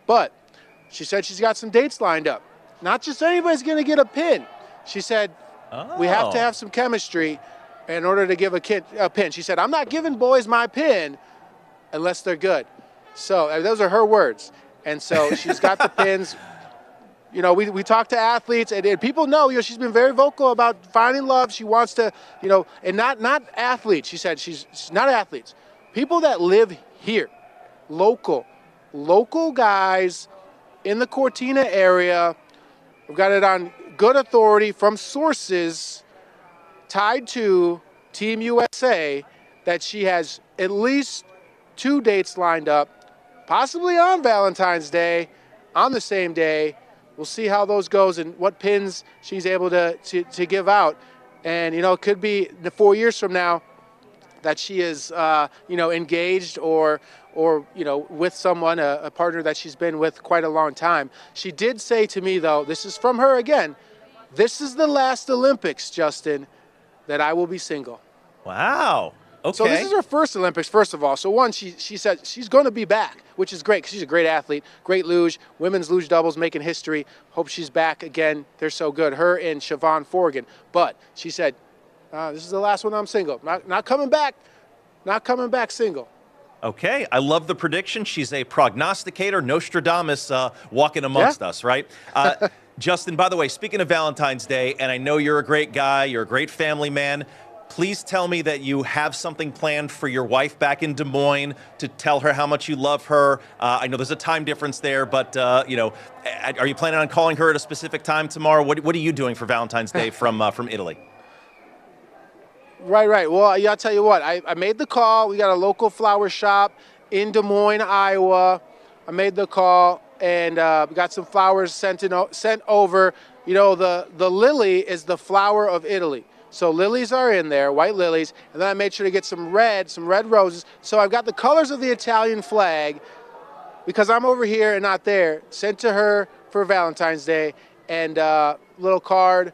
But she said she's got some dates lined up. Not just anybody's going to get a pin. She said, we have to have some chemistry in order to give a kid a pin. She said, I'm not giving boys my pin unless they're good. So those are her words. And so she's got the pins. You know, we talk to athletes, and people know, she's been very vocal about finding love. She wants to, and not athletes. She said she's not athletes. People that live here, local guys in the Cortina area. We've got it on good authority from sources tied to Team USA that she has at least 2 dates lined up, possibly on Valentine's Day, on the same day. We'll see how those goes and what pins she's able to give out. And, it could be 4 years from now that she is, engaged or with someone, a partner that she's been with quite a long time. She did say to me, though, this is from her again, this is the last Olympics, Justin, that I will be single. Wow. Okay. So this is her first Olympics, first of all. So one, she said she's going to be back, which is great because she's a great athlete, great luge, women's luge doubles making history. Hope she's back again. They're so good, her and Siobhan Forgan. But she said, this is the last one I'm single. Not coming back. Not coming back single. Okay, I love the prediction. She's a prognosticator, Nostradamus walking amongst us, right? Justin, by the way, speaking of Valentine's Day, and I know you're a great guy, you're a great family man, please tell me that you have something planned for your wife back in Des Moines to tell her how much you love her. I know there's a time difference there, but, are you planning on calling her at a specific time tomorrow? What are you doing for Valentine's Day from Italy? Right. Well, I'll tell you what. I made the call. We got a local flower shop in Des Moines, Iowa. I made the call, and we got some flowers sent over. The lily is the flower of Italy. So lilies are in there, white lilies, and then I made sure to get some red roses. So I've got the colors of the Italian flag, because I'm over here and not there, sent to her for Valentine's Day, and little card.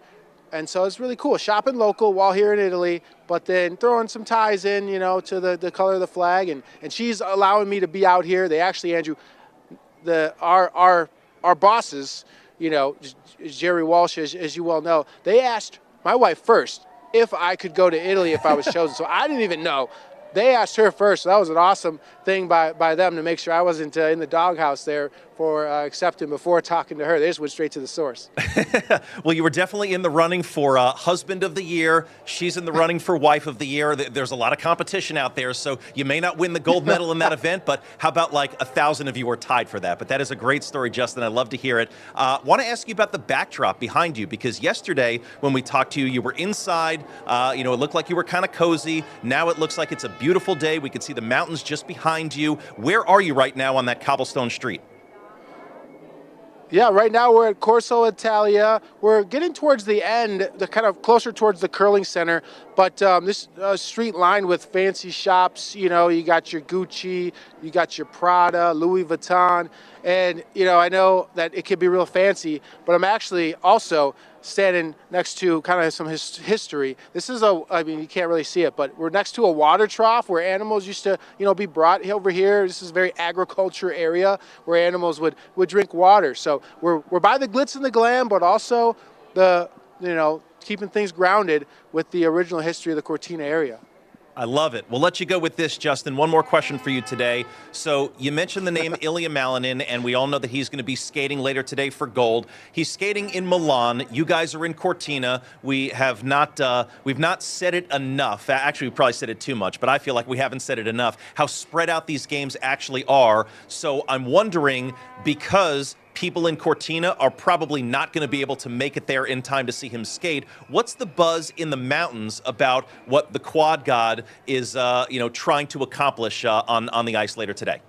And so it's really cool, shopping local while here in Italy, but then throwing some ties in, to the color of the flag. And she's allowing me to be out here. They actually, Andrew, our bosses, Jerry Walsh, as you well know, they asked my wife first if I could go to Italy if I was chosen. So I didn't even know. They asked her first. So that was an awesome thing by them to make sure I wasn't in the doghouse there for accepting before talking to her. They just went straight to the source. Well, you were definitely in the running for Husband of the Year. She's in the running for Wife of the Year. There's a lot of competition out there, so you may not win the gold medal in that event, but how about like 1,000 of you are tied for that? But that is a great story, Justin. I love to hear it. Want to ask you about the backdrop behind you, because yesterday when we talked to you, you were inside. It looked like you were kind of cozy. Now it looks like it's a beautiful day. We can see the mountains just behind you. Where are you right now on that cobblestone street? Yeah, right now we're at Corso Italia. We're getting towards the end, kind of closer towards the curling center. But this street lined with fancy shops. You got your Gucci, you got your Prada, Louis Vuitton. And, I know that it could be real fancy, but I'm actually also standing next to kind of some history. This is you can't really see it, but we're next to a water trough where animals used to, be brought over here. This is a very agriculture area where animals would drink water. So we're by the glitz and the glam, but also the, keeping things grounded with the original history of the Cortina area. I love it. We'll let you go with this, Justin. One more question for you today. So you mentioned the name Ilya Malinin, and we all know that he's going to be skating later today for gold. He's skating in Milan. You guys are in Cortina. We've not said it enough. Actually, we probably said it too much, but I feel like we haven't said it enough, how spread out these games actually are. So I'm wondering, because people in Cortina are probably not going to be able to make it there in time to see him skate, what's the buzz in the mountains about what the quad god is, trying to accomplish on the ice later today?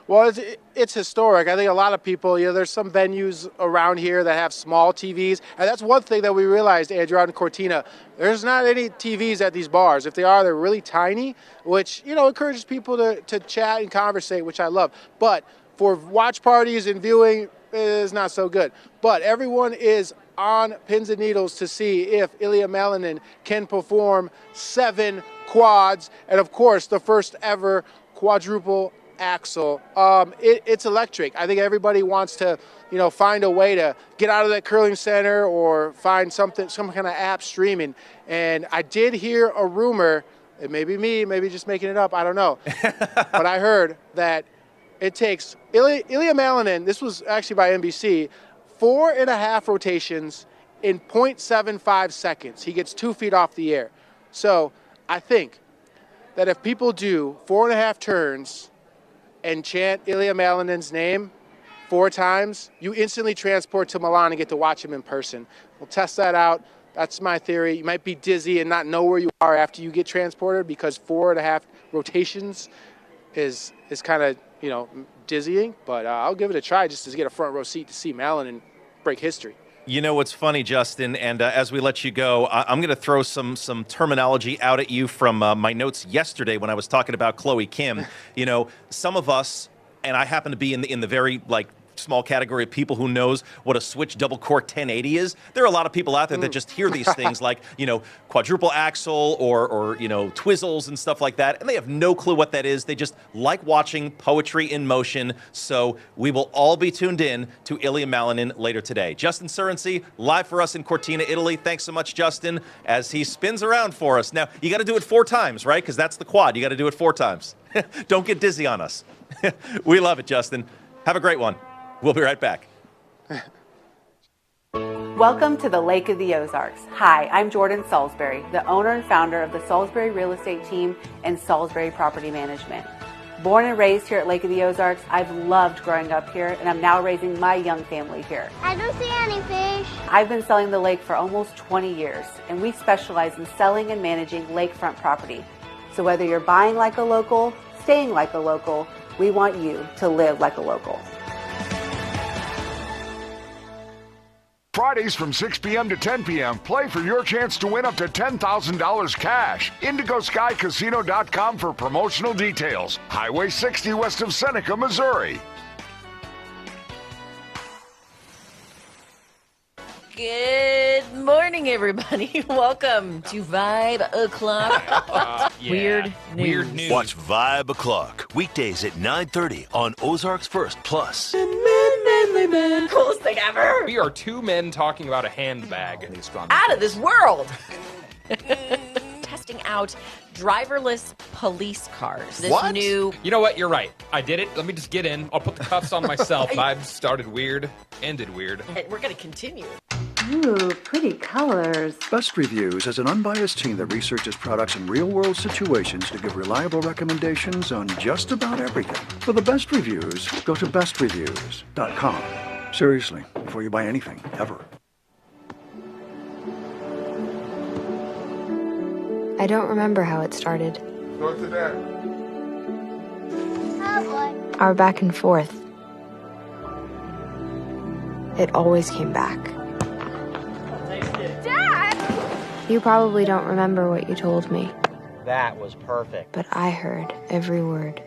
Well, it's historic. I think a lot of people, there's some venues around here that have small TVs. And that's one thing that we realized, Andrew, out in Cortina. There's not any TVs at these bars. If they are, they're really tiny, which, encourages people to chat and conversate, which I love. But for watch parties and viewing, is not so good. But everyone is on pins and needles to see if Ilya Malinin can perform 7 quads. And, of course, the first ever quadruple axle, it's electric. I think everybody wants to, find a way to get out of that curling center or find some kind of app streaming. And I did hear a rumor, it may be me, maybe just making it up, I don't know. But I heard that it takes Ilya Malinin, this was actually by NBC, 4.5 rotations in 0.75 seconds. He gets 2 feet off the air. So I think that if people do 4.5 turns and chant Ilya Malinin's name 4 times, you instantly transport to Milan and get to watch him in person. We'll test that out. That's my theory. You might be dizzy and not know where you are after you get transported because 4.5 rotations is kind of, dizzying. But I'll give it a try just to get a front row seat to see Malinin break history. You know what's funny, Justin, and as we let you go, I'm going to throw some terminology out at you from my notes yesterday when I was talking about Chloe Kim. Some of us, and I happen to be in the very small category of people who knows what a switch double core 1080 is. There are a lot of people out there that just hear these things like, quadruple axle or twizzles and stuff like that, and they have no clue what that is. They just like watching poetry in motion. So we will all be tuned in to Ilya Malinin later today. Justin Surency, live for us in Cortina, Italy. Thanks so much, Justin, as he spins around for us. Now, you got to do it 4 times, right? Because that's the quad. You got to do it 4 times. Don't get dizzy on us. We love it, Justin. Have a great one. We'll be right back. Welcome to the Lake of the Ozarks. Hi, I'm Jordan Salisbury, the owner and founder of the Salisbury Real Estate Team and Salisbury Property Management. Born and raised here at Lake of the Ozarks, I've loved growing up here, and I'm now raising my young family here. I don't see any fish. I've been selling the lake for almost 20 years, and we specialize in selling and managing lakefront property. So whether you're buying like a local, staying like a local, we want you to live like a local. Fridays from 6 p.m. to 10 p.m. Play for your chance to win up to $10,000 cash. IndigoSkyCasino.com for promotional details. Highway 60 west of Seneca, Missouri. Good morning, everybody. Welcome to Vibe O'Clock. Weird news. Watch Vibe O'Clock weekdays at 9:30 on Ozarks First Plus. Man. Coolest thing ever. We are 2 men talking about a handbag. Out of this world. Testing out driverless police cars. This new... You know what? You're right. I did it. Let me just get in. I'll put the cuffs on myself. Vibe started weird, ended weird. And we're going to continue. Ooh, pretty colors. Best Reviews is an unbiased team that researches products in real-world situations to give reliable recommendations on just about everything. For the best reviews, go to bestreviews.com. Seriously, before you buy anything, ever. I don't remember how it started. Go to that. Oh boy. Our back and forth. It always came back. Dad! You probably don't remember what you told me, That was perfect. but I heard every word.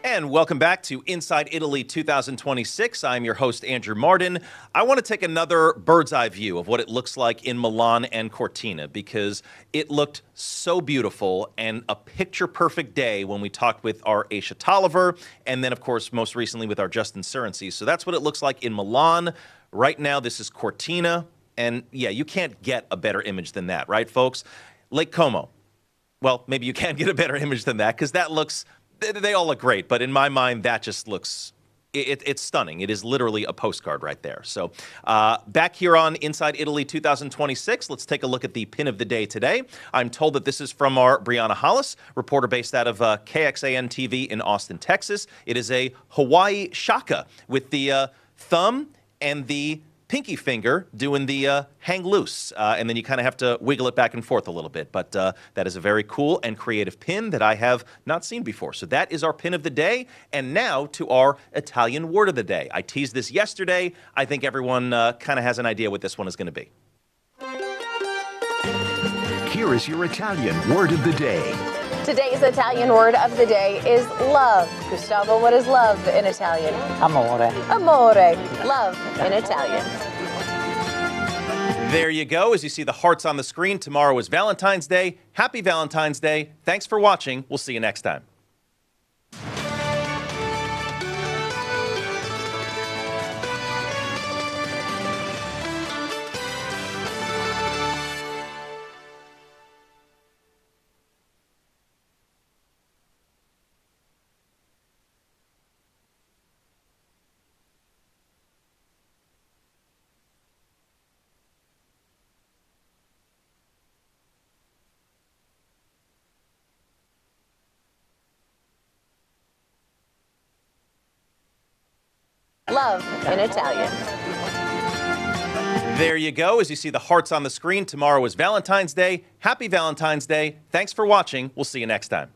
And welcome back to Inside Italy 2026. I'm your host, Andrew Martin. I want to take another bird's eye view of what it looks like in Milan and Cortina because it looked so beautiful and a picture-perfect day when we talked with our Aisha Tolliver and then, of course, most recently with our Justin Surency. So that's what it looks like in Milan. Right now, this is Cortina. And, yeah, you can't get a better image than that, right, folks? Lake Como. Well, maybe you can get a better image than that because that looks... They all look great, but in my mind, that just looks, it's stunning. It is literally a postcard right there. So back here on Inside Italy 2026, let's take a look at the pin of the day today. I'm told that this is from our Brianna Hollis, reporter based out of KXAN TV in Austin, Texas. It is a Hawaii shaka with the thumb and the pinky finger doing the hang loose, and then you kind of have to wiggle it back and forth a little bit. But that is a very cool and creative pin that I have not seen before. So that is our pin of the day. And now to our Italian word of the day. I teased this yesterday. I think everyone kind of has an idea what this one is going to be. Here is your Italian word of the day. Today's Italian word of the day is love. Gustavo, what is love in Italian? Amore. Amore. Love in Italian. There you go. As you see the hearts on the screen, tomorrow is Valentine's Day. Happy Valentine's Day. Thanks for watching. We'll see you next time. Love in Italian. There you go. As you see the hearts on the screen, tomorrow is Valentine's Day. Happy Valentine's Day. Thanks for watching. We'll see you next time.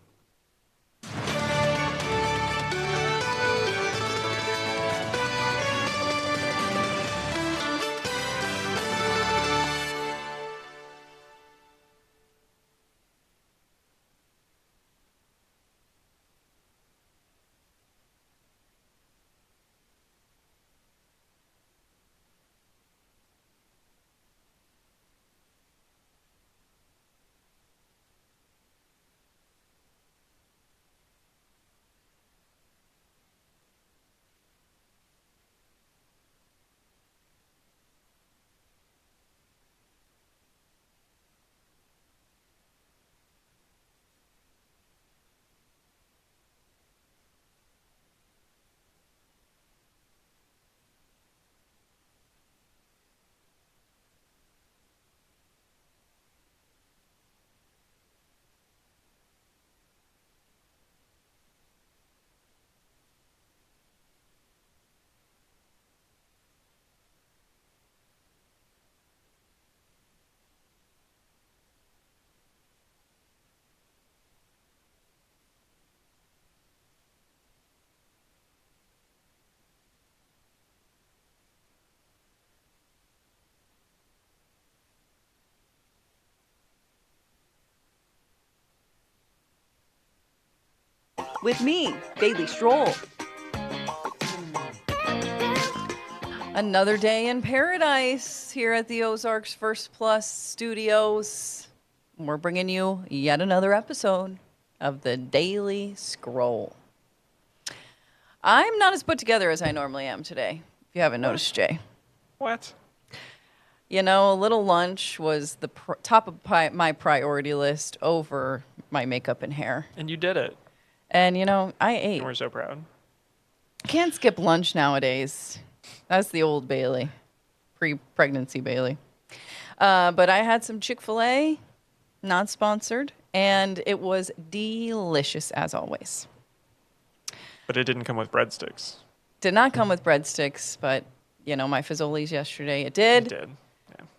With me, Bailey Stroll. Another day in paradise here at the Ozarks First Plus Studios. We're bringing you yet another episode of the Daily Scroll. I'm not as put together as I normally am today, if you haven't noticed, Jay. What? You know, a little lunch was the top of my priority list over my makeup and hair. And you did it. And, you know, I ate. And we're so proud. Can't skip lunch nowadays. That's the old Bailey, pre-pregnancy Bailey. But I had some Chick-fil-A, not sponsored, and it was delicious as always. But it didn't come with breadsticks. Did not come with breadsticks, but, you know, my Fazoli's yesterday, it did. It did,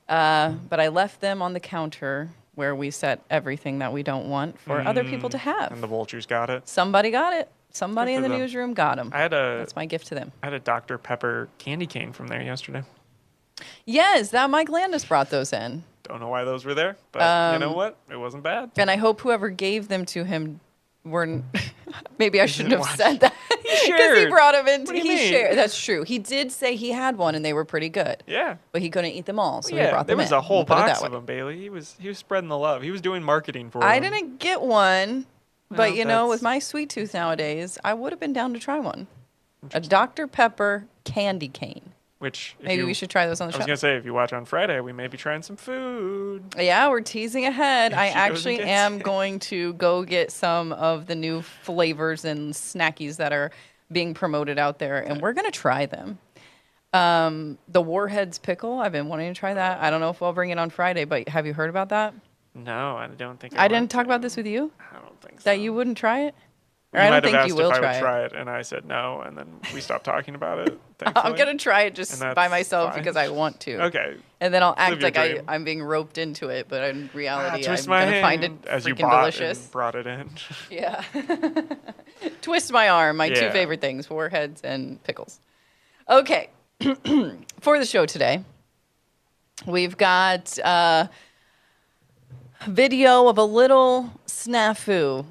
yeah. But I left them on the counter where we set everything that we don't want for other people to have. And the vultures got it. Somebody got it. Somebody in the them. newsroom got them. That's my gift to them. I had a Dr. Pepper candy cane from there yesterday. Yes, that Mike Landis brought those in. Don't know why those were there, but you know what? It wasn't bad. And I hope whoever gave them to him weren't. Maybe I shouldn't have said that. Because he brought them in. He shared. That's true. He did say he had one and they were pretty good. Yeah. But he couldn't eat them all, so he brought there them in. was a whole We'll put it box that of way. them, Bailey. He was spreading the love. He was doing marketing for them. I didn't get one, but Well, you know, that's- with my sweet tooth nowadays, I would have been down to try one. A Dr. Pepper candy cane. Which maybe we should try those on the show. I was gonna say, if you watch on Friday, we may be trying some food. Yeah, we're teasing ahead. I She doesn't actually get am sick. going to go get some of the new flavors and snackies that are being promoted out there, and we're going to try them. The Warheads pickle, I've been wanting to try that. I don't know if I'll bring it on Friday, but have you heard about that? No, I don't think I didn't talk about this with you? I don't think so. That you wouldn't try it? Or You I might don't have think you asked will if I would try try it. it, and I said no, and then we stopped talking about it. I'm going to try it just And by that's myself fine. because I want to. Okay. And then I'll Live act your like dream. I'm being roped into it, but in reality, I'm twist my going to find it hand as you freaking bought delicious. and brought it in. Yeah. Twist my arm, my two Yeah. favorite things, warheads and pickles. Okay. For the show today, we've got video of a little snafu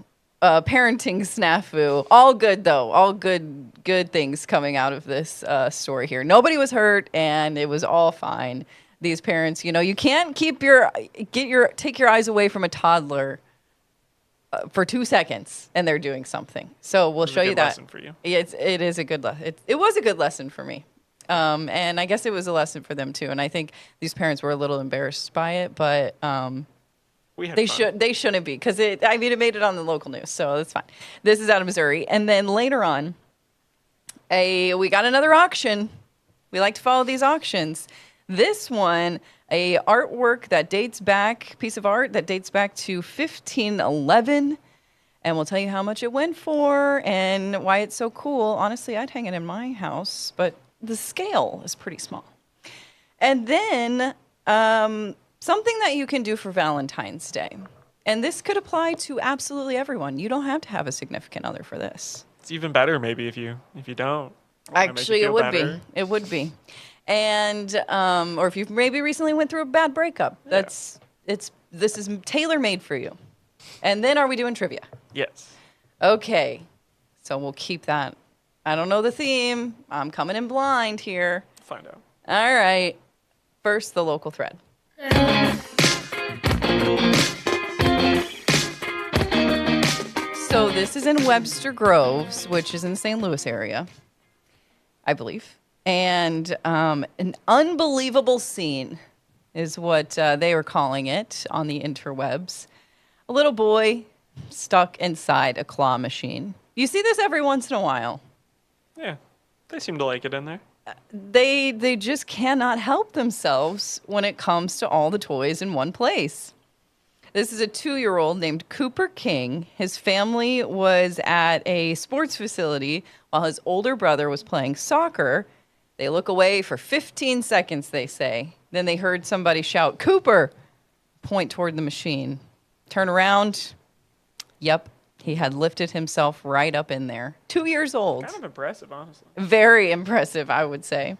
parenting snafu. All good though. All good things coming out of this story here. Nobody was hurt, and it was all fine. These parents, you can't take your eyes away from a toddler for 2 seconds, and they're doing something. So we'll show you that. Lesson for you. It is a good lesson. It was a good lesson for me, and I guess it was a lesson for them too. And I think these parents were a little embarrassed by it, but they shouldn't be, because it made it on the local news, so that's fine. This is out of Missouri, and then later on, we got another auction. We like to follow these auctions. This one, a piece of art that dates back to 1511, and we'll tell you how much it went for and why it's so cool. Honestly, I'd hang it in my house, but the scale is pretty small. And then something that you can do for Valentine's Day, and this could apply to absolutely everyone. You don't have to have a significant other for this. It's even better maybe if you don't. Actually, it would be. It would be. And or if you've maybe recently went through a bad breakup, this is tailor-made for you. And then, are we doing trivia? Yes. Okay, so we'll keep that. I don't know the theme. I'm coming in blind here. Find out. All right. First, the local thread. So this is in Webster Groves, which is in the St. Louis area, I believe. And an unbelievable scene is what they were calling it on the interwebs. A little boy stuck inside a claw machine. You see this every once in a while. Yeah, they seem to like it in there. They just cannot help themselves when it comes to all the toys in one place. This is a 2-year-old named Cooper King. His family was at a sports facility while his older brother was playing soccer. They look away for 15 seconds, they say. Then they heard somebody shout, "Cooper!" Point toward the machine. Turn around. Yep, he had lifted himself right up in there. 2 years old. Kind of impressive, honestly. Very impressive, I would say.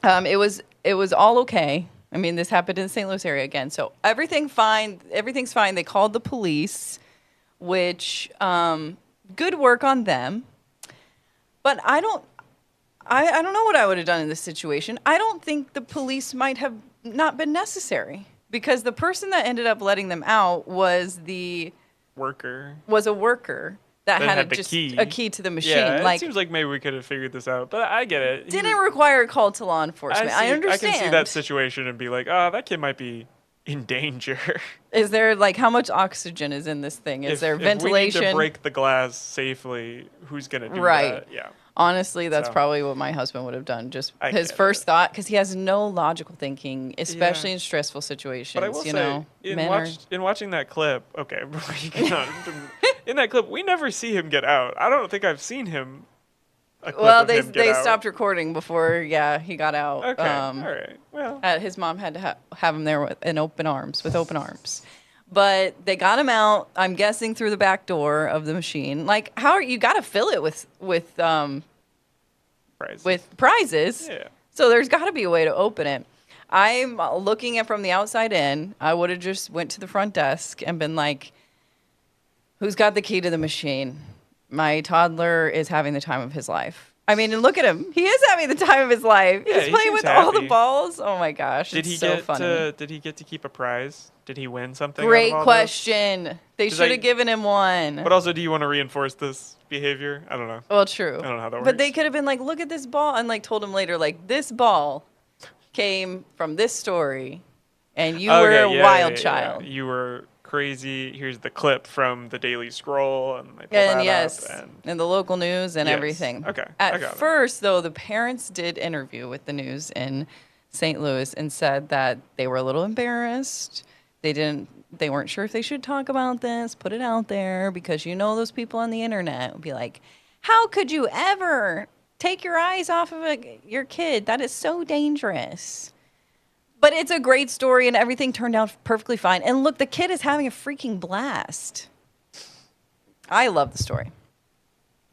It was all okay. I mean, this happened in the St. Louis area again. So everything's fine. They called the police, which good work on them. But I don't know what I would have done in this situation. I don't think the police might have not been necessary, because the person that ended up letting them out was a worker that had a key to the machine. Yeah, it seems like maybe we could have figured this out, but I get it. Didn't require a call to law enforcement. I understand. I can see that situation and be like, oh, that kid might be in danger. Is there, how much oxygen is in this thing? Is there ventilation? If we need to break the glass safely, who's going to do that? Yeah. Honestly, that's probably what my husband would have done. Just his first thought, because he has no logical thinking, especially in stressful situations. But I will say, in watching that clip, okay, before you get on, in that clip, we never see him get out. I don't think I've seen him. They stopped recording before, he got out. Okay, all right. Well, his mom had to have him there with open arms. But they got him out, I'm guessing, through the back door of the machine. You got to fill it with prizes. Yeah. So there's got to be a way to open it. I'm looking at from the outside in. I would have just went to the front desk and been like, "Who's got the key to the machine? My toddler is having the time of his life." I mean, and look at him. He is having the time of his life. Yeah, He's playing with all the balls. Oh my gosh, did he get to keep a prize? Did he win something? Great question. They should have given him one. But also, do you want to reinforce this behavior? I don't know. Well, true. I don't know how that works. But they could have been like, "Look at this ball," and told him later, this ball came from this story, and you were a wild child. Yeah. You were crazy. Here's the clip from the Daily Scroll, and they pull that up, and the local news and everything. Okay. At first, though, the parents did interview with the news in St. Louis and said that they were a little embarrassed. They weren't sure if they should talk about this, put it out there, because those people on the internet would be like, "How could you ever take your eyes off of your kid? That is so dangerous." But it's a great story, and everything turned out perfectly fine. And look, the kid is having a freaking blast. I love the story.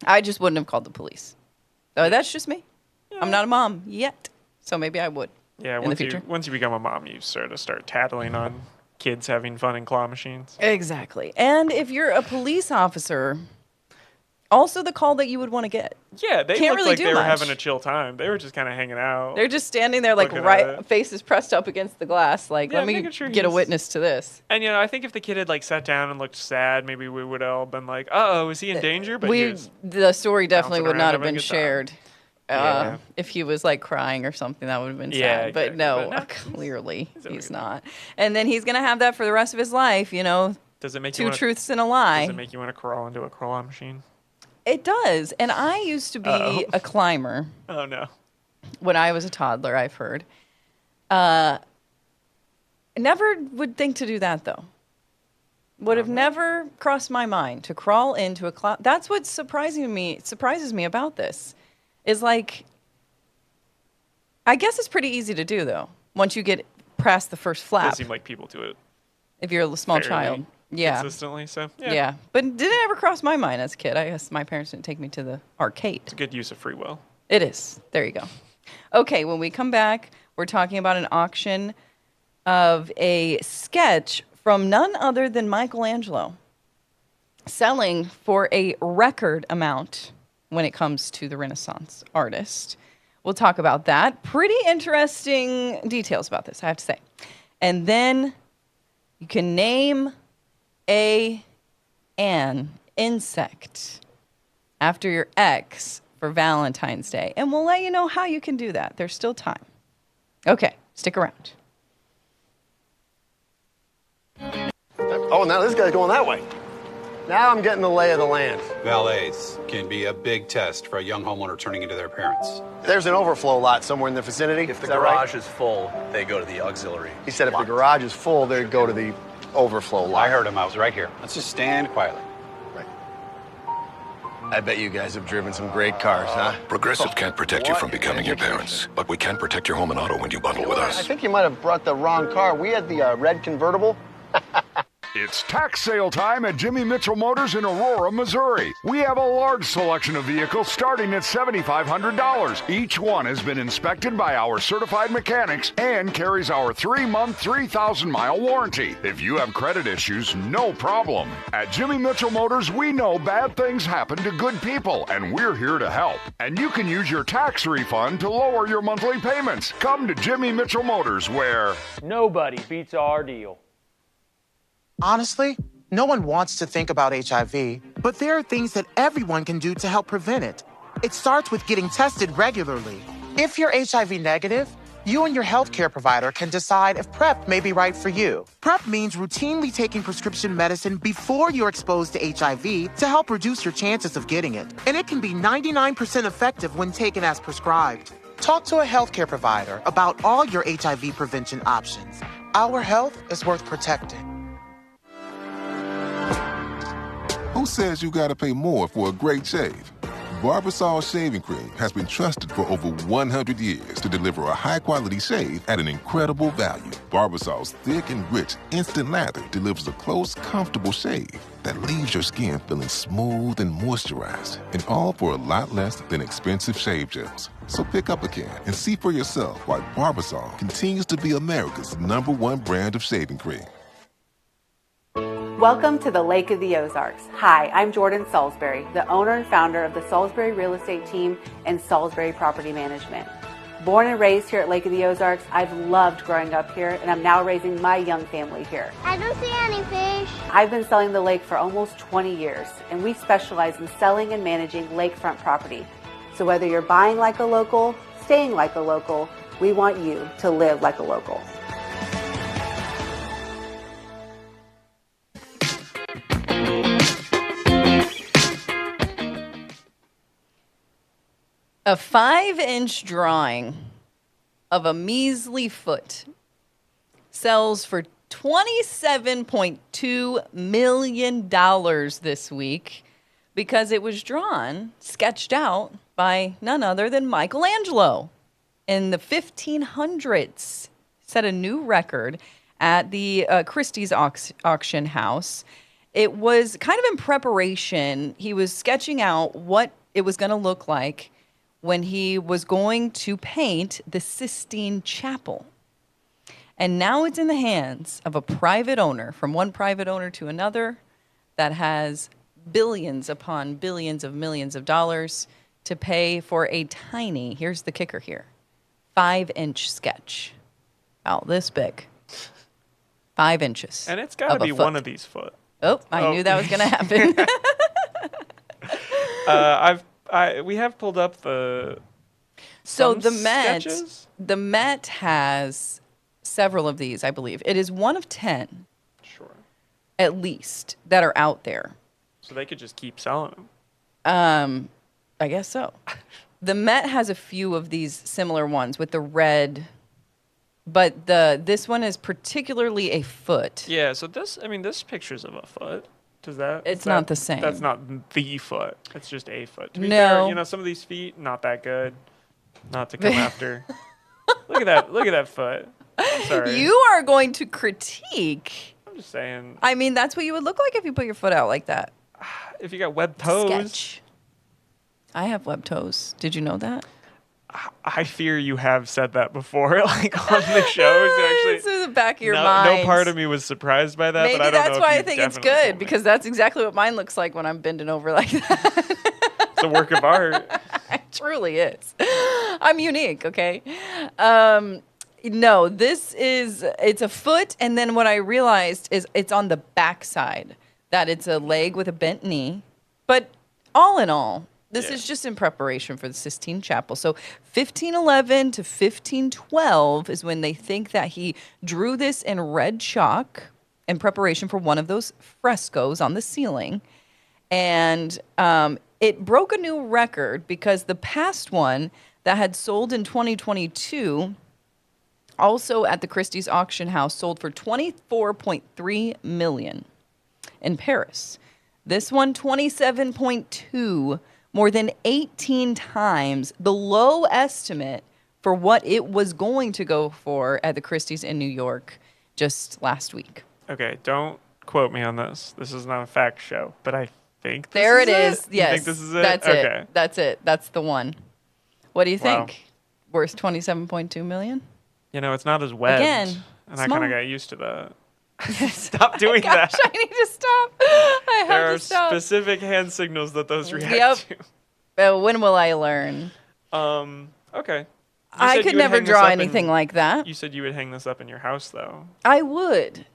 I just wouldn't have called the police. That's just me. Yeah. I'm not a mom yet, so maybe I would. Yeah, in the future. Once you become a mom, you sort of start tattling on kids having fun in claw machines. Exactly. And if you're a police officer, also the call that you would want to get. Yeah, they Can't looked really like do they were much. having a chill time. They were just kind of hanging out. They're just standing there, like, Looking at right, it. faces pressed up against the glass. Like, Yeah, let me making sure get a he's- witness to this. And, I think if the kid had, like, sat down and looked sad, maybe we would all been like, uh-oh, is he in danger? But he was The story definitely bouncing would around, not have having a been good time. shared. Yeah. If he was, like, crying or something, that would have been sad. Yeah, But exactly. no, But no, clearly he's not. And then he's going to have that for the rest of his life, Does it make you two wanna, truths and a lie. Does it make you want to crawl into a claw machine? It does. And I used to be a climber. Oh, no. When I was a toddler, I've heard. Never would think to do that, though. Would have never crossed my mind to crawl into a cloud. That's what surprises me about this. Is like, I guess it's pretty easy to do, though, once you get past the first It flap. does seem like people do it If you're a small fairly child. Yeah. consistently, so yeah. Yeah. But it didn't ever cross my mind as a kid. I guess my parents didn't take me to the arcade. It's a good use of free will. It is. There you go. Okay, when we come back, we're talking about an auction of a sketch from none other than Michelangelo, selling for a record amount when it comes to the Renaissance artist. We'll talk about that. Pretty interesting details about this, I have to say. And then you can name an insect after your ex for Valentine's Day. And we'll let you know how you can do that. There's still time. Okay, stick around. Oh, now this guy's going that way. Now I'm getting the lay of the land. Valets can be a big test for a young homeowner turning into their parents. There's an overflow lot somewhere in the vicinity. If the Is that right? garage is full, they go to the auxiliary. He said if the garage is full, they'd go to the overflow lot. I heard him. I was right here. Let's just stand quietly. I bet you guys have driven some great cars, huh? Progressive can't protect you from becoming your parents, but we can protect your home and auto when you bundle with I us. think you might have brought the wrong car. We had the red convertible. It's tax sale time at Jimmy Mitchell Motors in Aurora, Missouri. We have a large selection of vehicles starting at $7,500. Each one has been inspected by our certified mechanics and carries our 3-month, 3,000-mile warranty. If you have credit issues, no problem. At Jimmy Mitchell Motors, we know bad things happen to good people, and we're here to help. And you can use your tax refund to lower your monthly payments. Come to Jimmy Mitchell Motors, where nobody beats our deal. Honestly, no one wants to think about HIV, but there are things that everyone can do to help prevent it. It starts with getting tested regularly. If you're HIV negative, you and your healthcare provider can decide if PrEP may be right for you. PrEP means routinely taking prescription medicine before you're exposed to HIV to help reduce your chances of getting it. And it can be 99% effective when taken as prescribed. Talk to a healthcare provider about all your HIV prevention options. Our health is worth protecting. Who says you gotta pay more for a great shave? Barbasol Shaving Cream has been trusted for over 100 years to deliver a high-quality shave at an incredible value. Barbasol's thick and rich instant lather delivers a close, comfortable shave that leaves your skin feeling smooth and moisturized, and all for a lot less than expensive shave gels. So pick up a can and see for yourself why Barbasol continues to be America's #1 brand of shaving cream. Welcome to the Lake of the Ozarks. Hi, I'm Jordan Salisbury, the owner and founder of the Salisbury Real Estate Team and Salisbury Property Management. Born and raised here at Lake of the Ozarks, I've loved growing up here, and I'm now raising my young family here. I don't see any fish. I've been selling the lake for almost 20 years, and we specialize in selling and managing lakefront property. So whether you're buying like a local, staying like a local, we want you to live like a local. A 5-inch drawing of a measly foot sells for $27.2 million this week because it was sketched out by none other than Michelangelo in the 1500s. Set a new record at the Christie's auction house. It was kind of in preparation. He was sketching out what it was going to look like when he was going to paint the Sistine Chapel. And now it's in the hands of a private owner, from one private owner to another, that has billions upon billions of millions of dollars to pay for a tiny, here's the kicker here, 5-inch sketch. About this big. 5 inches. And it's got to be one of these foot. Oh, I knew that was going to happen. We have pulled up the So the sketches? Met has several of these, I believe. It is one of 10. Sure. At least that are out there. So they could just keep selling them. I guess so. The Met has a few of these similar ones with the red, but this one is particularly a foot. Yeah, so this picture's of a foot. Does that? It's not the same. That's not the foot. It's just a foot. To be No. fair, some of these feet, not that good. Not to come after. Look at that. Look at that foot. I'm sorry. You are going to critique. I'm just saying. I mean, that's what you would look like if you put your foot out like that. If you got webbed toes. Sketch. I have webbed toes. Did you know that? I fear you have said that before, like on the shows. Actually, it's in the back of your mind. No part of me was surprised by that. Maybe but I don't that's know why if I you think it's definitely good, because that's exactly what mine looks like when I'm bending over like that. It's a work of art. It truly is. I'm unique, okay? No, it's a foot, and then what I realized is it's on the back side, that it's a leg with a bent knee. But all in all, this is just in preparation for the Sistine Chapel. So 1511 to 1512 is when they think that he drew this in red chalk in preparation for one of those frescoes on the ceiling. And it broke a new record because the past one that had sold in 2022, also at the Christie's auction house, sold for $24.3 million in Paris. This one, 27.2, more than 18 times the low estimate for what it was going to go for at the Christie's in New York just last week. Okay, don't quote me on this. This is not a fact show, but I think there it is. is. Yes, you think this is it? That's okay. it. That's it. That's the one. What do you Wow. think? Worth 27.2 million? It's not as webbed. Again, and I small. kind of got used to that. Stop doing that. I need to stop. I There have are to stop. specific hand signals that those react Yep. When will I learn? to. Okay. I could never draw anything like that. You said you would hang this up in your house, though. I would,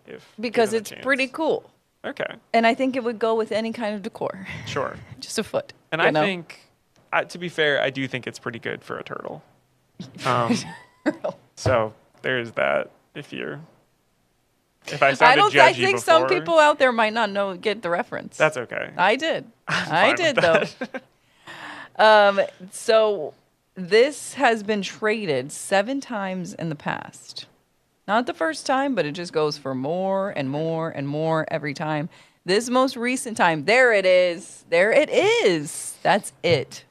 because given a it's chance. pretty cool. Okay. And I think it would go with any kind of decor. Sure. Just a foot. And I think, to be fair, I do think it's pretty good for a turtle. So there's that. If I sounded judgy I think before, some people out there might not get the reference. That's okay. I did. I fine did, with though. So this has been traded 7 times in the past. Not the first time, but it just goes for more and more and more every time. This most recent time, there it is. There it is. That's it.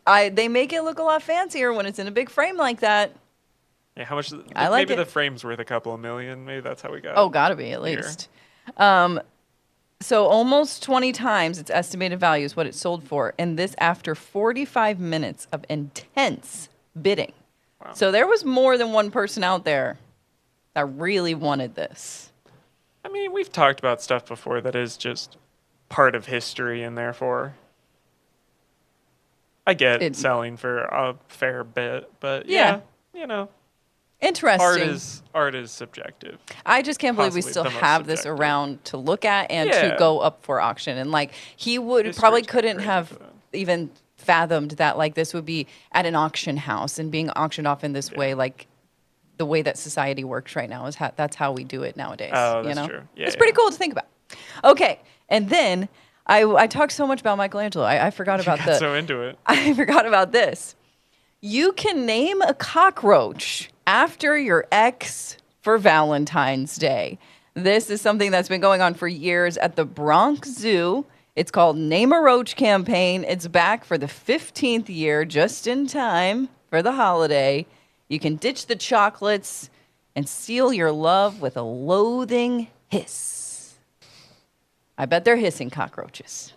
They make it look a lot fancier when it's in a big frame like that. Yeah, how much? I like maybe it. the frame's worth a couple of million. Maybe that's how we got. Oh, gotta be at here. least. So almost 20 times its estimated value is what it sold for, and this after 45 minutes of intense bidding. Wow. So there was more than one person out there that really wanted this. I mean, we've talked about stuff before that is just part of history, and therefore, I get selling for a fair bit. But yeah. Interesting. Art is subjective. I just can't believe we Possibly still the most have this subjective. around to look at and Yeah. to go up for auction. And he would probably couldn't have even fathomed that this would be at an auction house and being auctioned off in this way, the way that society works right now that's how we do it nowadays. Oh, that's true. Yeah, it's pretty cool to think about. Okay, and then I talked so much about Michelangelo. I forgot about You got so into it. I forgot about this. You can name a cockroach after your ex for Valentine's Day. This is something that's been going on for years at the Bronx Zoo. It's called Name a Roach campaign. It's back for the 15th year, just in time for the holiday. You can ditch the chocolates and seal your love with a loathing hiss. I bet they're hissing cockroaches.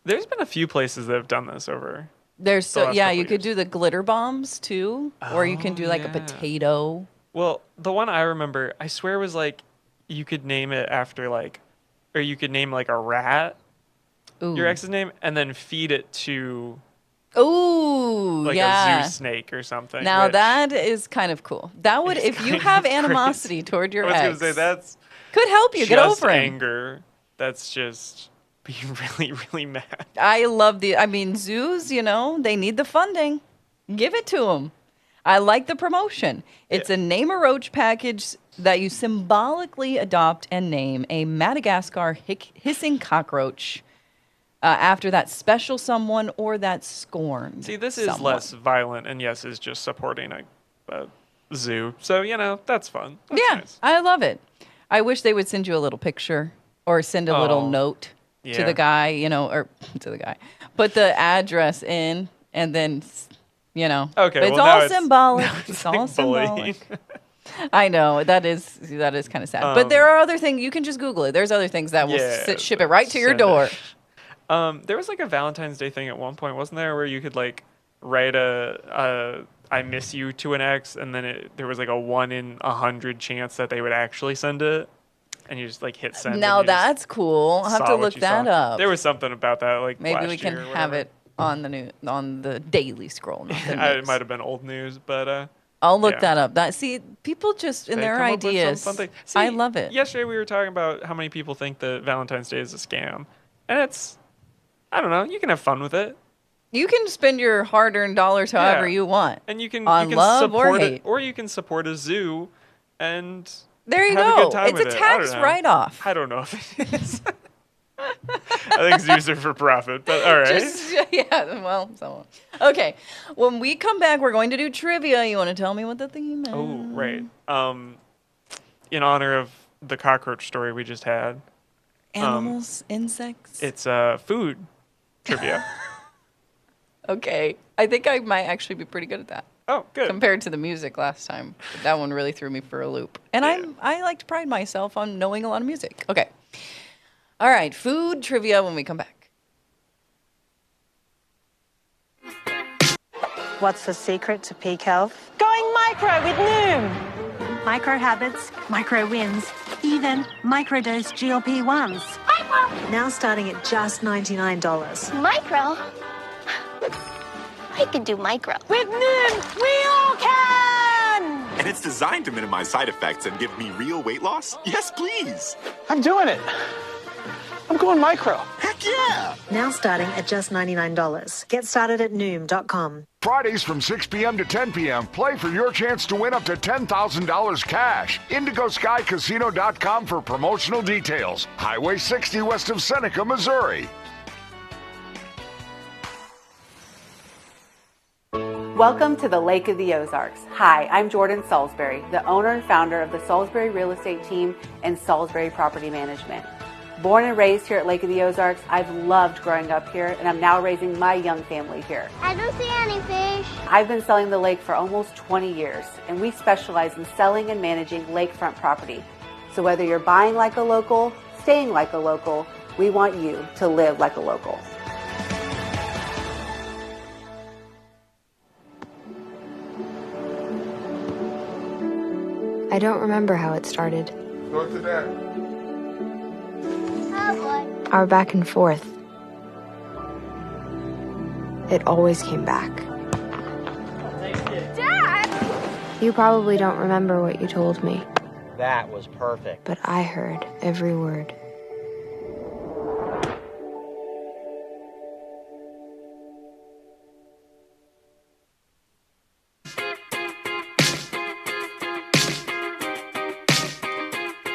There's been a few places that have done this over. There's the last couple you could do the glitter bombs too, or you can do a potato. Well, the one I remember, I swear was like, you could name it after like, or you could name like a rat, your ex's name, and then feed it to Ooh, like yeah. a zoo snake or something. Now which that is kind of cool. That would, if you kind have of animosity crazy. toward your I was ex, gonna say that's could help you get just over him. anger. That's just being really, really mad. I love I mean, zoos, they need the funding. Give it to them. I like the promotion. It's a name a roach package that you symbolically adopt and name a Madagascar hissing cockroach after that special someone or that scorned. See, this is someone. less violent, and yes, is just supporting a zoo. So that's fun. That's nice. I love it. I wish they would send you a little picture or send a little note to the guy, or to the guy. Put the address in and then, Okay, but it's all symbolic. It's all symbolic. I know that is kind of sad. But there are other things you can just Google it. There's other things that will ship it right to your door. There was like a Valentine's Day thing at one point, wasn't there, where you could like write a "I miss you" to an ex, and then there was like a 1 in 100 chance that they would actually send it, and you just like hit send. Now that's cool. I'll have to look that up. There was something about that, like maybe we can have it on the Daily Scroll. Not the news. It might have been old news, but I'll look that up. People just in their come up with some ideas. fun thing. See, I love it. Yesterday we were talking about how many people think that Valentine's Day is a scam, and I don't know. You can have fun with it. You can spend your hard-earned dollars however you want, and you can love support or hate, or you can support a zoo, and there you have go. A good time It's with a tax write-off. I don't know if it is. I think zoos are for profit, but all right. Okay. When we come back, we're going to do trivia. You want to tell me what the theme is? Oh, right. In honor of the cockroach story we just had. Animals, insects. It's food trivia. Okay. I think I might actually be pretty good at that. Oh, good. Compared to the music last time. That one really threw me for a loop. And I like to pride myself on knowing a lot of music. Okay. All right. Food trivia when we come back. What's the secret to peak health? Going micro with Noom. Micro habits, micro wins, even microdose GLP-1s. Micro! Now starting at just $99. Micro? I can do micro. With Noom, we all can! And it's designed to minimize side effects and give me real weight loss? Yes, please. I'm doing it. I'm going micro. Heck yeah! Now starting at just $99. Get started at Noom.com. Fridays from 6 p.m. to 10 p.m., play for your chance to win up to $10,000 cash. IndigoSkyCasino.com for promotional details. Highway 60 west of Seneca, Missouri. Welcome to the Lake of the Ozarks. Hi, I'm Jordan Salisbury, the owner and founder of the Salisbury Real Estate Team and Salisbury Property Management. Born and raised here at Lake of the Ozarks, I've loved growing up here, and I'm now raising my young family here. I don't see any fish. I've been selling the lake for almost 20 years, and we specialize in selling and managing lakefront property. So whether you're buying like a local, staying like a local, we want you to live like a local. I don't remember how it started. Go to that. Oh boy. Our back and forth. It always came back. Dad! You probably don't remember what you told me, That was perfect. but I heard every word.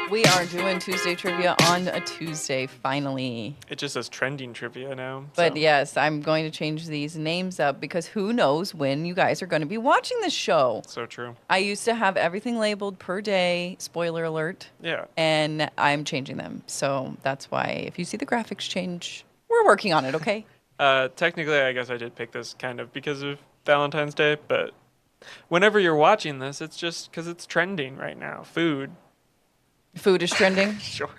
We are doing Tuesday trivia on a Tuesday, finally. It just says trending trivia now. But so. yes, I'm going to change these names up because who knows when you guys are going to be watching this show. So true. I used to have everything labeled per day, spoiler alert. Yeah. And I'm changing them. So that's why if you see the graphics change, we're working on it, okay? Technically, I guess I did pick this kind of because of Valentine's Day, but whenever you're watching this, it's just because it's trending right now. Food is trending? Sure.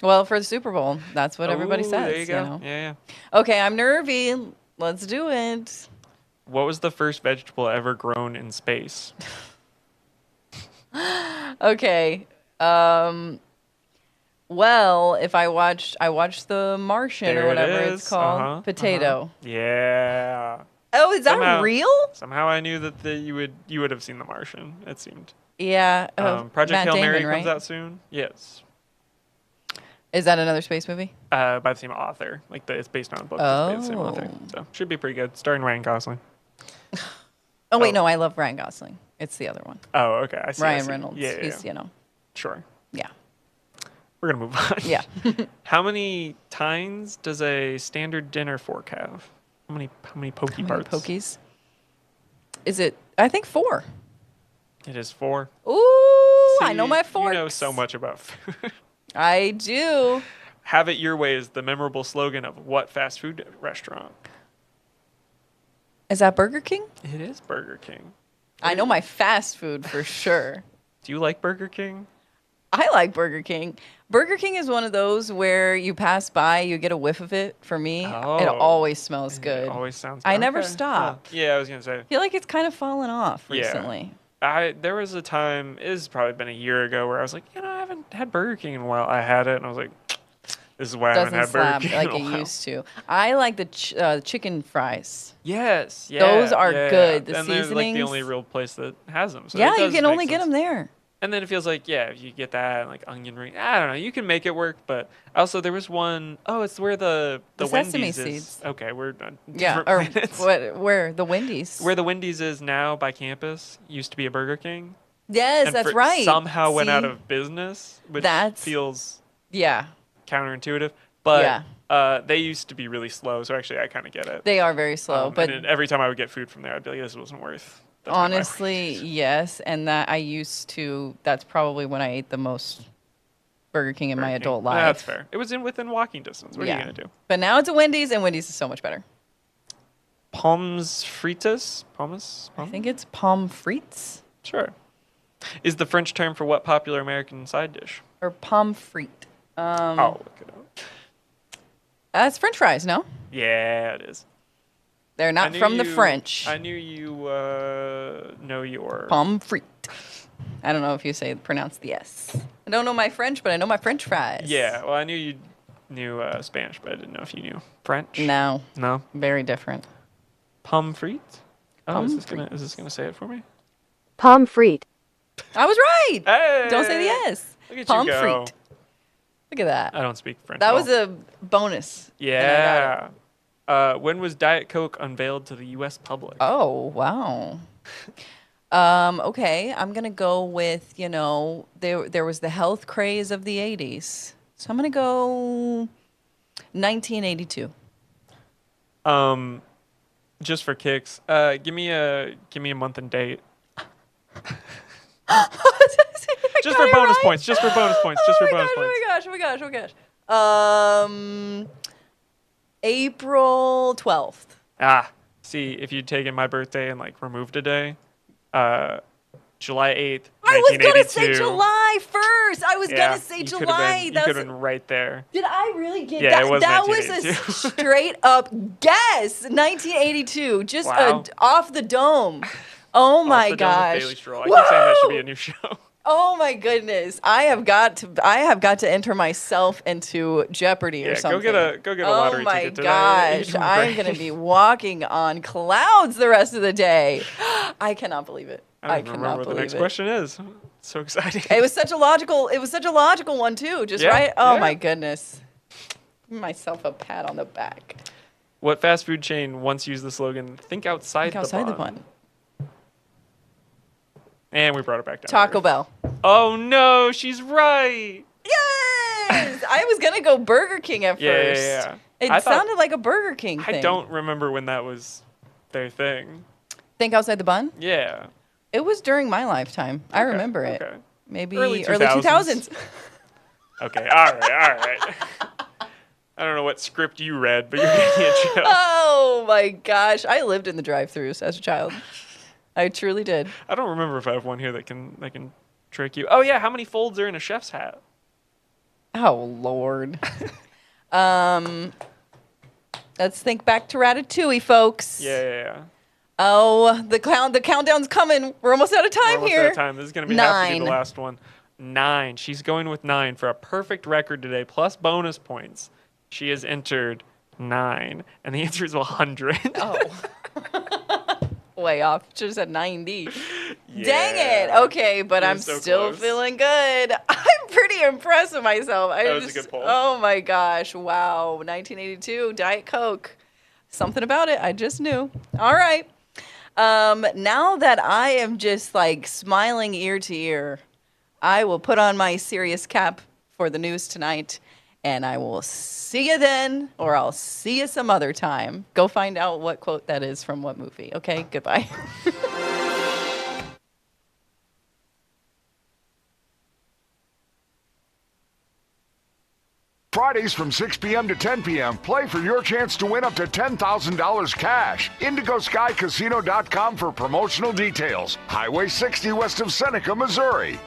Well, for the Super Bowl, that's what everybody says. There you go. know? Yeah. Okay, I'm nervy. Let's do it. What was the first vegetable ever grown in space? Okay. Well, if I watched The Martian There or whatever it it's is. called, Potato. Yeah. Oh, is that real? Somehow I knew that you would have seen The Martian. It seemed. Yeah. Project Matt Hail Damon, Mary right? comes out soon. Yes. Is that another space movie? By the same author. Like it's based on a book just by the same author. So should be pretty good. Starring Ryan Gosling. Oh wait, no, I love Ryan Gosling. It's the other one. Oh, okay. I see. Ryan Reynolds. Yeah, He's, you know. Sure. Yeah. We're gonna move on. Yeah. How many tines does a standard dinner fork have? How many pokey parts? Pokies. Is it? I think 4. It is 4. Ooh, See, I know my forks. You know so much about food. I do. Have it your way is the memorable slogan of what fast food restaurant? Is that Burger King? It is Burger King. I know my fast food for sure. Do you like Burger King? I like Burger King. Burger King is one of those where you pass by, you get a whiff of it. For me, it always smells good. It always sounds good. I never stop. Yeah, I was going to say. I feel like it's kind of fallen off recently. There was a time, it has probably been a year ago, where I was like, I haven't had Burger King in a while. I had it, and I was like, this is why I haven't had Burger King like in a while. it used to. I like the chicken fries. Yes, yeah, those are good. The and seasonings. they're like the only real place that has them. So yeah, you can only get them there. And then it feels like, if you get that, like onion ring, I don't know, you can make it work. But also there was one, it's where the sesame Wendy's seeds. is. Okay, we're on Yeah, different planets. where the Wendy's. Where the Wendy's is now by campus used to be a Burger King. Yes, and that's right. Somehow went out of business, which feels counterintuitive. But they used to be really slow, so actually I kind of get it. They are very slow, but and every time I would get food from there, I'd be like, this wasn't worth. Honestly, yes, and that's probably when I ate the most Burger King in my adult life. That's fair. It was within walking distance. What are you going to do? But now it's a Wendy's, and Wendy's is so much better. Pommes frites? Pommes? I think it's pommes frites. Sure. Is the French term for what popular American side dish? Or pommes frites. I'll look it up. That's French fries, no? Yeah, it is. They're not from the French. I knew you know your... Pommes frites. I don't know if you pronounce the S. I don't know my French, but I know my French fries. Yeah, well, I knew you knew Spanish, but I didn't know if you knew French. No. No? Very different. Pommes frites? Oh, is this gonna say it for me? Pommes frites. I was right. Hey! Don't say the S. Look at Pommes you go. frites. Look at that. I don't speak French. That was a bonus. Yeah. When was Diet Coke unveiled to the U.S. public? Oh, wow. Okay, I'm going to go with, there was the health craze of the 80s. So I'm going to go 1982. Just for kicks, give me a month and date. Just for bonus points. Just for bonus points. Just for bonus points. Oh my gosh. April 12th. See, if you'd taken my birthday and removed a day, July 8th, 1982. I was gonna say July 1st. I was gonna say July. You could have been right there. Did I really get that? Yeah, it was that was a straight up guess. 1982, just off the dome. Oh my gosh! Daily Stroll. I keep saying that should be a new show. Oh my goodness! I have got to enter myself into Jeopardy or something. Go get a lottery ticket today. Oh my gosh! I'm gonna be walking on clouds the rest of the day. I cannot believe it. I cannot remember what the next question is. It's so exciting. It was such a logical one too. Just right. Oh my goodness! Give myself a pat on the back. What fast food chain once used the slogan "Think outside the bun"? And we brought it back down. Taco Bell. Oh no, she's right. Yes! I was gonna go Burger King at first. Yeah. It sounded like a Burger King thing. I don't remember when that was their thing. Think outside the bun? Yeah. It was during my lifetime. I remember it. Okay. Maybe early 2000s. Okay, all right. I don't know what script you read, but you're getting a joke. Oh my gosh. I lived in the drive-thrus as a child. I truly did. I don't remember if I have one here that can trick you. Oh yeah, how many folds are in a chef's hat? Oh Lord. Let's think back to Ratatouille, folks. Yeah. Oh, the countdown's coming. We're almost out of time Almost here. out of time. This is going to have to be the 9. last one. 9. She's going with 9 for a perfect record today, plus bonus points. She has entered 9, and the answer is 100. Oh. Way off. Should have said 90. Yeah. Dang it. Okay, but You're I'm so still close. feeling good. I'm pretty impressed with myself. That was a good poll. Oh my gosh. Wow. 1982, Diet Coke. Something about it. I just knew. All right. Now that I am just like smiling ear to ear, I will put on my serious cap for the news tonight, and I will see you then, or I'll see you some other time. Go find out what quote that is from what movie. Okay, goodbye. Fridays from 6 p.m. to 10 p.m. Play for your chance to win up to $10,000 cash. IndigoSkyCasino.com for promotional details. Highway 60 west of Seneca, Missouri.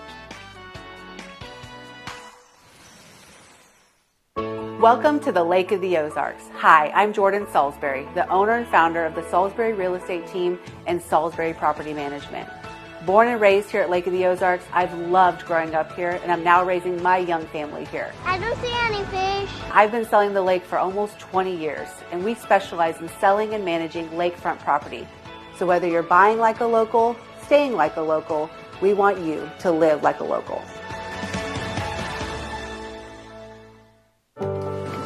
Welcome to the Lake of the Ozarks. Hi, I'm Jordan Salisbury, the owner and founder of the Salisbury Real Estate Team and Salisbury Property Management. Born and raised here at Lake of the Ozarks, I've loved growing up here, and I'm now raising my young family here. I don't see any fish. I've been selling the lake for almost 20 years, and we specialize in selling and managing lakefront property. So whether you're buying like a local, staying like a local, we want you to live like a local.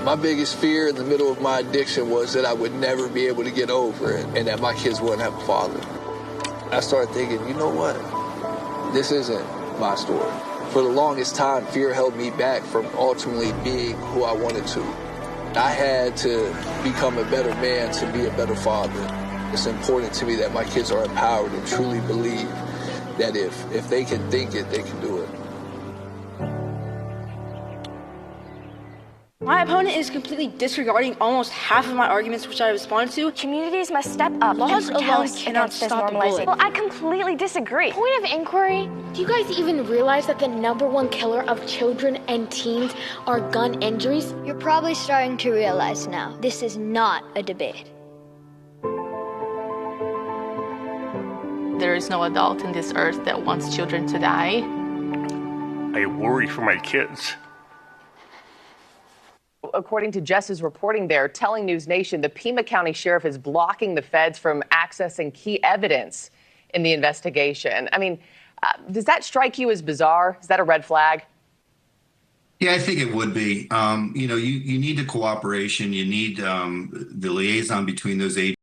My biggest fear in the middle of my addiction was that I would never be able to get over it and that my kids wouldn't have a father. I started thinking, you know what? This isn't my story. For the longest time, fear held me back from ultimately being who I wanted to. I had to become a better man to be a better father. It's important to me that my kids are empowered and truly believe that if they can think it, they can do it. My opponent is completely disregarding almost half of my arguments which I respond to. Communities must step up Laws and alone protest cannot against this stop normalization. bullying. Well, I completely disagree. Point of inquiry. Do you guys even realize that the #1 killer of children and teens are gun injuries? You're probably starting to realize now, this is not a debate. There is no adult in this earth that wants children to die. I worry for my kids. According to Jess's reporting there, telling News Nation, the Pima County Sheriff is blocking the feds from accessing key evidence in the investigation. I mean, does that strike you as bizarre? Is that a red flag? Yeah, I think it would be. You need the cooperation. You need the liaison between those agencies.